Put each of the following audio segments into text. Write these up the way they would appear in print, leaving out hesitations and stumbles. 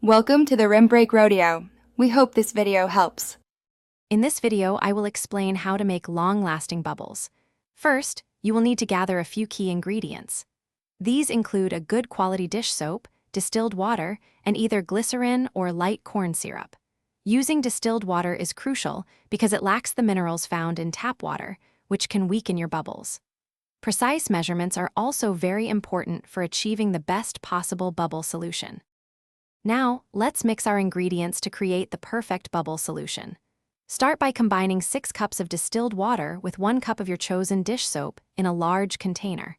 Welcome to the Rim Break Rodeo. We hope this video helps. In this video, I will explain how to make long-lasting bubbles. First, you will need to gather a few key ingredients. These include a good quality dish soap, distilled water, and either glycerin or light corn syrup. Using distilled water is crucial because it lacks the minerals found in tap water, which can weaken your bubbles. Precise measurements are also very important for achieving the best possible bubble solution. Now, let's mix our ingredients to create the perfect bubble solution. Start by combining 6 cups of distilled water with 1 cup of your chosen dish soap in a large container.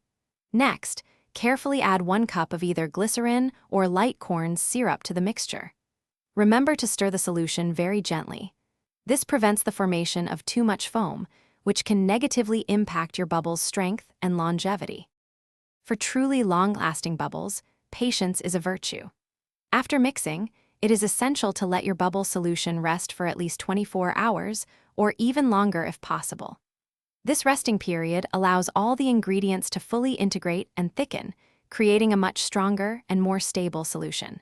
Next, carefully add 1 cup of either glycerin or light corn syrup to the mixture. Remember to stir the solution very gently. This prevents the formation of too much foam, which can negatively impact your bubble's strength and longevity. For truly long-lasting bubbles, patience is a virtue. After mixing, it is essential to let your bubble solution rest for at least 24 hours, or even longer if possible. This resting period allows all the ingredients to fully integrate and thicken, creating a much stronger and more stable solution.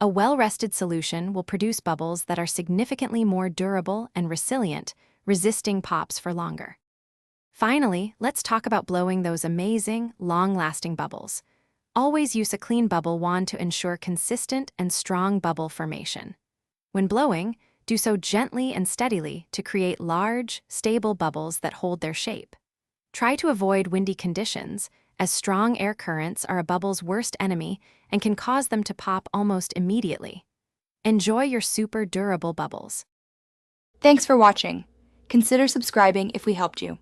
A well-rested solution will produce bubbles that are significantly more durable and resilient, resisting pops for longer. Finally, let's talk about blowing those amazing, long-lasting bubbles. Always use a clean bubble wand to ensure consistent and strong bubble formation. When blowing, do so gently and steadily to create large, stable bubbles that hold their shape. Try to avoid windy conditions, as strong air currents are a bubble's worst enemy and can cause them to pop almost immediately. Enjoy your super durable bubbles. Thanks for watching. Consider subscribing if we helped you.